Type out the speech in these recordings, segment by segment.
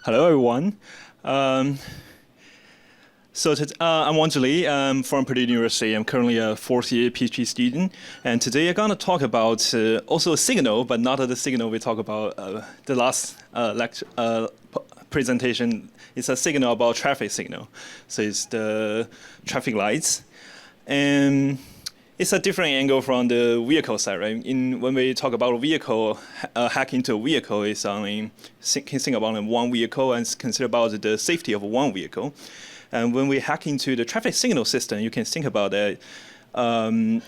Hello, everyone. I'm Wangzhi. I'm from Purdue University. I'm currently a fourth-year PhD student. And today I'm going to talk about also a signal, but not the signal we talked about the last presentation. It's a signal about traffic signal. So it's the traffic lights. And it's a different angle from the vehicle side, right? When we talk about a vehicle, hacking to a vehicle is only think about one vehicle and consider about the safety of one vehicle. And when we hack into the traffic signal system, you can think about that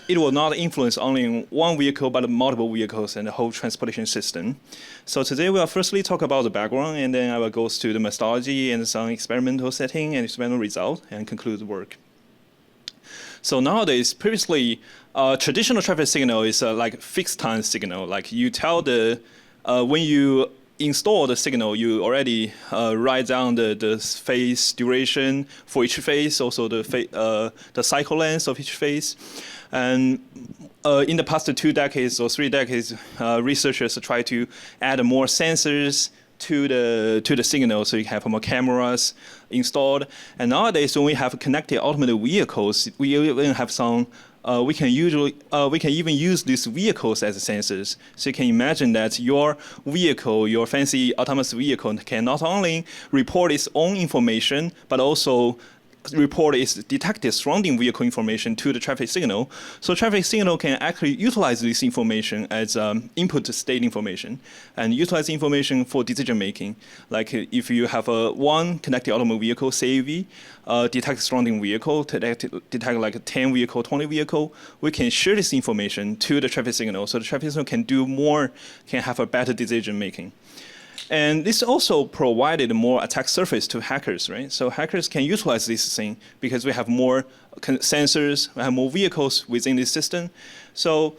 it will not influence only one vehicle, but multiple vehicles and the whole transportation system. So today we'll firstly talk about the background, and then I will go to the methodology and some experimental setting and experimental result, and conclude the work. So nowadays, previously, traditional traffic signal is like fixed time signal. Like you tell when you install the signal, you already write down the phase duration for each phase, also the cycle length of each phase. And in the past 2 decades or 3 decades, researchers try to add more sensors to the signal, so you have more cameras installed. And nowadays, when we have connected automated vehicles, we even have some. We can even use these vehicles as sensors. So you can imagine that your vehicle, your fancy autonomous vehicle, can not only report its own information, but also report its detected surrounding vehicle information to the traffic signal. So traffic signal can actually utilize this information as input state information and utilize information for decision making. Like if you have one connected automobile vehicle, CAV, detect surrounding vehicle, detect like 10 vehicle, 20 vehicle, we can share this information to the traffic signal, so the traffic signal can do more, can have a better decision making. And this also provided more attack surface to hackers, right? So hackers can utilize this thing because we have more sensors, we have more vehicles within this system. So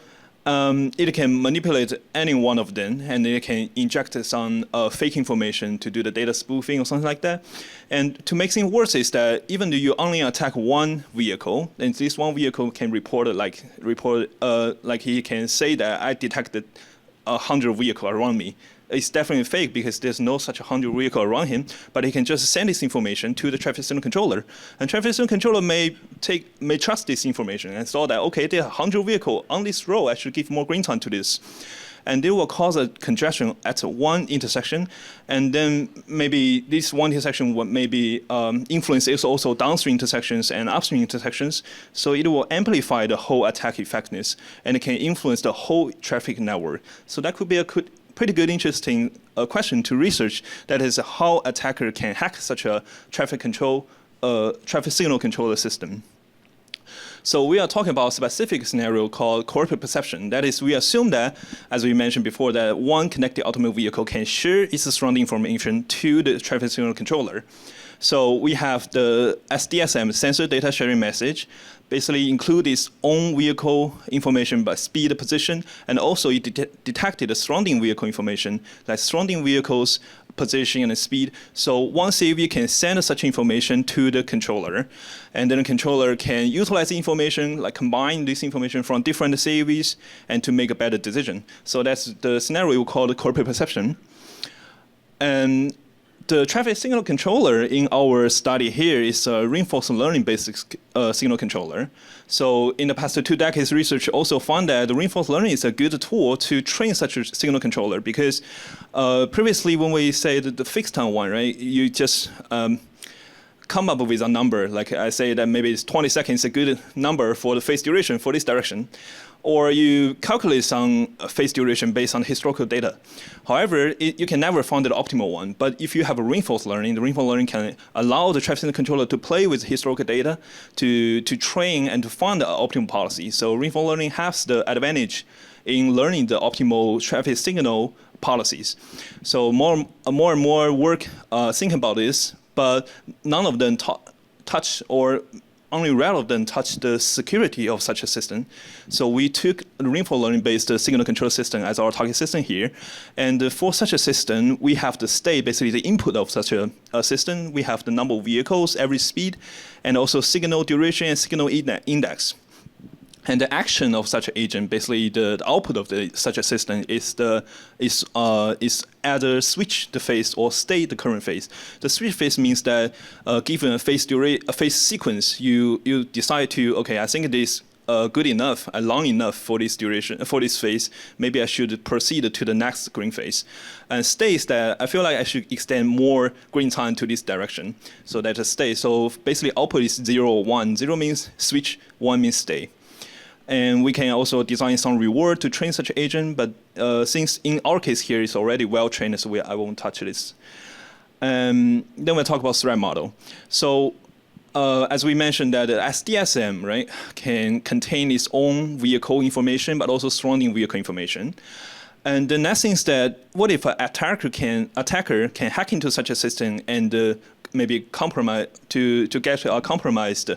it can manipulate any one of them, and it can inject some fake information to do the data spoofing or something like that. And to make things worse is that even though you only attack one vehicle, and this one vehicle can report like he can say that I detected 100 vehicles around me. It's definitely fake because there's no such 100 vehicle around him, but he can just send this information to the traffic signal controller. And traffic signal controller may trust this information and saw that, okay, there are 100 vehicles on this road, I should give more green time to this. And they will cause a congestion at one intersection, and then maybe this one intersection will maybe influence also downstream intersections and upstream intersections, so it will amplify the whole attack effectiveness, and it can influence the whole traffic network. So that could be a pretty good, interesting question to research. That is how attacker can hack such a traffic signal controller system. So we are talking about a specific scenario called cooperative perception. That is, we assume that, as we mentioned before, that one connected automobile vehicle can share its surrounding information to the traffic signal controller. So we have the SDSM, sensor data sharing message, basically include its own vehicle information by speed, position, and also it detected the surrounding vehicle information, like surrounding vehicles, position, and speed. So one CAV can send such information to the controller, and then the controller can utilize the information, like combine this information from different CAVs, and to make a better decision. So that's the scenario we call the cooperative perception. And the traffic signal controller in our study here is a reinforcement learning-based signal controller. So in the past 2 decades, research also found that the reinforcement learning is a good tool to train such a signal controller, because previously when we say the fixed time one, right, you just come up with a number. Like I say that maybe it's 20 seconds a good number for the phase duration for this direction. Or you calculate some phase duration based on historical data. However, you can never find the optimal one. But if you have a reinforcement learning, the reinforcement learning can allow the traffic signal controller to play with historical data to train and to find the optimal policy. So reinforcement learning has the advantage in learning the optimal traffic signal policies. So more and more work thinking about this, but none of them touch or only relevant touch the security of such a system. So we took the reinforcement learning-based signal control system as our target system here. And for such a system, we have the state, basically the input of such a system. We have the number of vehicles, average speed, and also signal duration and signal index. And the action of such an agent, basically the output of such a system is either switch the phase or stay the current phase. The switch phase means that given a phase sequence, you decide to, okay, I think it is good enough, long enough for this duration, for this phase. Maybe I should proceed to the next green phase. And stay is that I feel like I should extend more green time to this direction. So that's a stay. So basically output is 0 or 1. 0 means switch, 1 means stay. And we can also design some reward to train such agent, but since in our case here it's already well trained, so I won't touch this. Then we'll talk about threat model. So as we mentioned that the SDSM, right, can contain its own vehicle information, but also surrounding vehicle information. And the next thing is that what if an attacker can hack into such a system and maybe compromise to get a compromised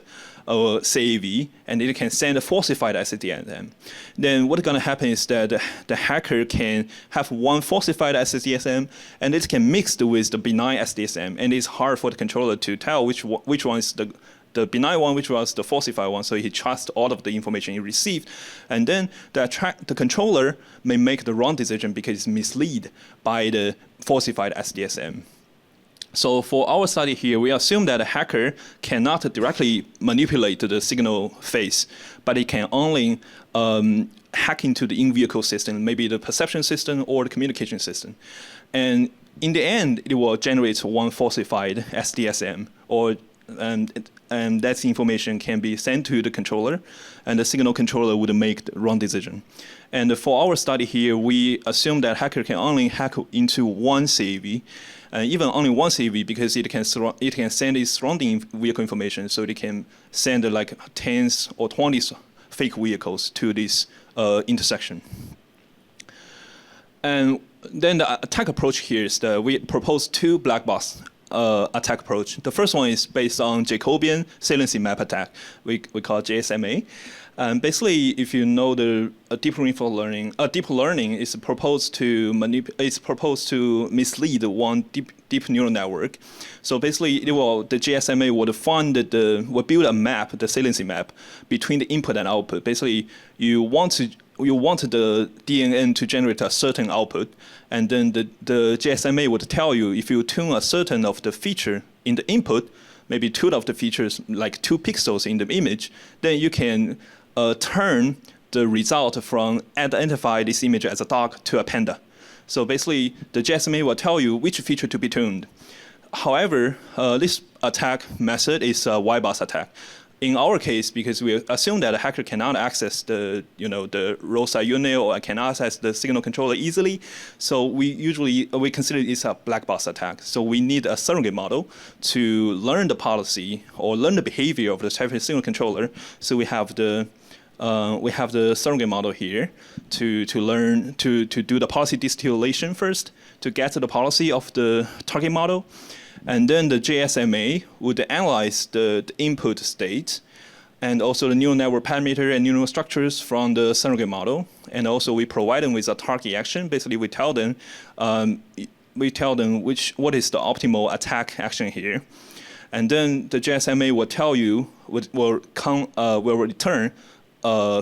CAV, and it can send a falsified SDSM. Then what's going to happen is that the hacker can have one falsified SDSM, and it can mix with the benign SDSM, and it's hard for the controller to tell which one is the benign one, which was the falsified one, so he trusts all of the information he received. And then the controller may make the wrong decision because it's misled by the falsified SDSM. So for our study here, we assume that a hacker cannot directly manipulate the signal phase, but it can only hack into the in-vehicle system, maybe the perception system or the communication system. And in the end, it will generate one falsified SDSM, and that information can be sent to the controller, and the signal controller would make the wrong decision. And for our study here, we assume that hacker can only hack into one CAV, even only one CAV, because it can send its surrounding vehicle information, so it can send like 10s or 20s fake vehicles to this intersection. And then the attack approach here is that we propose two black box attack approach. The first one is based on Jacobian saliency map attack. We call JSMA. Basically, if you know the deep learning is proposed to mislead one deep neural network. So basically, the JSMA would build a map, the saliency map, between the input and output. Basically, you want the DNN to generate a certain output, and then the JSMA would tell you if you tune a certain of the feature in the input, maybe two of the features, like 2 pixels in the image, then you can turn the result from identify this image as a dog to a panda. So basically, the JSMA will tell you which feature to be tuned. However, this attack method is a Y-box attack. In our case, because we assume that a hacker cannot access the roadside unit or cannot access the signal controller easily, so we consider it's a black box attack. So we need a surrogate model to learn the policy or learn the behavior of the traffic signal controller. So we have the surrogate model here to learn to do the policy distillation first to get to the policy of the target model. And then the JSMA would analyze the input state and also the neural network parameter and neural structures from the surrogate model. And also we provide them with a target action. Basically, we tell them what is the optimal attack action here. And then the JSMA will tell you, will return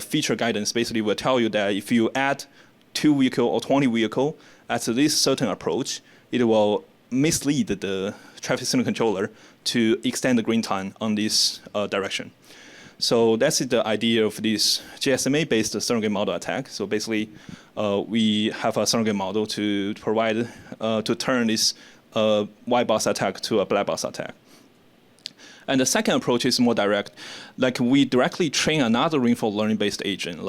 feature guidance. Basically, will tell you that if you add 2 vehicle or 20 vehicle at this certain approach, it will mislead the traffic signal controller to extend the green time on this direction. So that's the idea of this JSMA-based surrogate model attack. So basically, we have a surrogate model to provide to turn this Y-box attack to a black box attack. And the second approach is more direct. Like we directly train another reinforcement learning-based agent.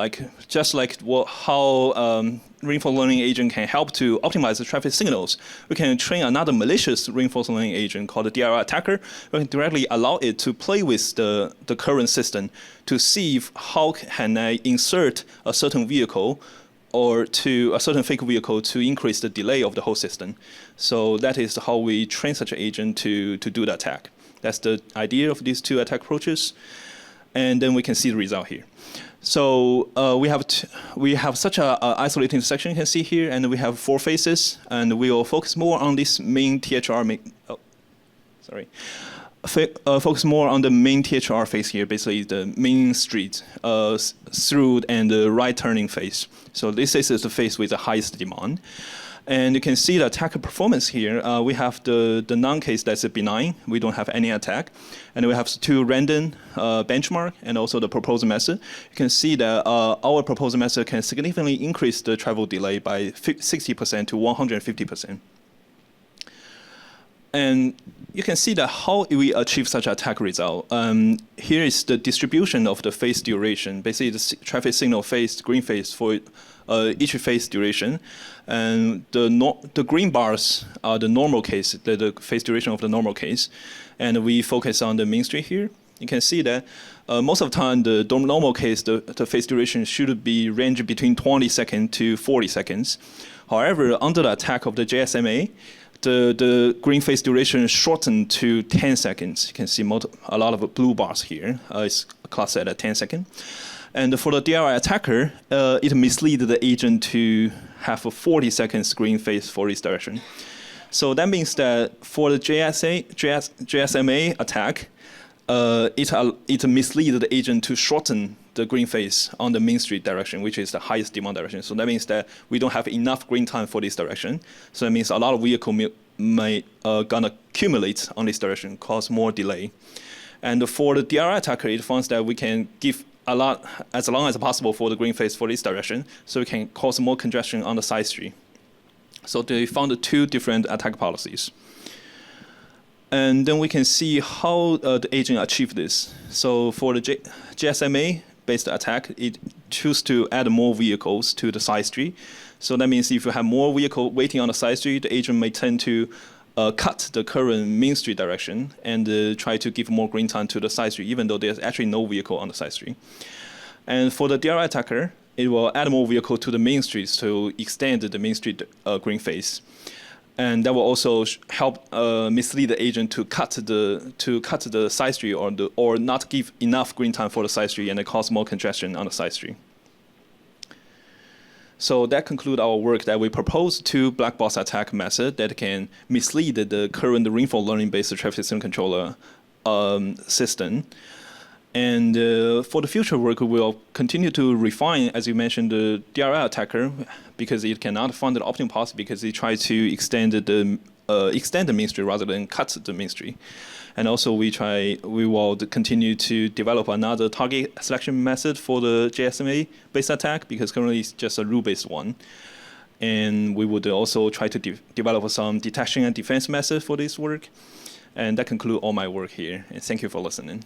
Just like how reinforcement learning agent can help to optimize the traffic signals, we can train another malicious reinforcement learning agent called the DRL attacker. We can directly allow it to play with the current system to see how can I insert a certain vehicle or to a certain fake vehicle to increase the delay of the whole system. So that is how we train such an agent to do the attack. That's the idea of these two attack approaches. And then we can see the result here. So we have such an isolated intersection you can see here, and we have 4 phases, and we will focus more on this main THR. focus more on the main THR phase here, basically the main street, through and the right turning phase. So this is the phase with the highest demand. And you can see the attacker performance here. We have the non-case that's benign. We don't have any attack. And we have two random benchmark and also the proposal method. You can see that our proposal method can significantly increase the travel delay by 60% to 150%. And you can see that how we achieve such attack result. Here is the distribution of the phase duration. Basically, the traffic signal phase, green phase for each phase duration. And the green bars are the normal case, the phase duration of the normal case. And we focus on the main street here. You can see that most of the time, the normal case, the phase duration should be ranged between 20 seconds to 40 seconds. However, under the attack of the JSMA, the green phase duration shortened to 10 seconds. You can see a lot of blue bars here. It's classed at 10 seconds. And for the DRI attacker, it mislead the agent to have a 40 seconds green phase for this direction. So that means that for the JSMA attack, it mislead the agent to shorten the green phase on the main street direction, which is the highest demand direction. So that means that we don't have enough green time for this direction. So that means a lot of vehicle may gonna accumulate on this direction, cause more delay. And for the DRI attacker, it finds that we can give a lot, as long as possible for the green phase for this direction, so we can cause more congestion on the side street. So they found two different attack policies. And then we can see how the agent achieved this. So for the GSMA-based attack, it chooses to add more vehicles to the side street. So that means if you have more vehicle waiting on the side street, the agent may tend to cut the current main street direction and try to give more green time to the side street, even though there's actually no vehicle on the side street. And for the DRI attacker, it will add more vehicle to the main streets to extend the main street green phase. And that will also help mislead the agent to cut the side street or not give enough green time for the side street and cause more congestion on the side street. So that concludes our work that we propose two black box attack method that can mislead the current reinforcement learning-based traffic signal controller system. And for the future work, we will continue to refine, as you mentioned, the DRI attacker, because it cannot find the optimal path because it tries to extend the main street rather than cut the main street. And also we will continue to develop another target selection method for the JSMA-based attack, because currently it's just a rule-based one. And we would also try to develop some detection and defense method for this work. And that concludes all my work here. And thank you for listening.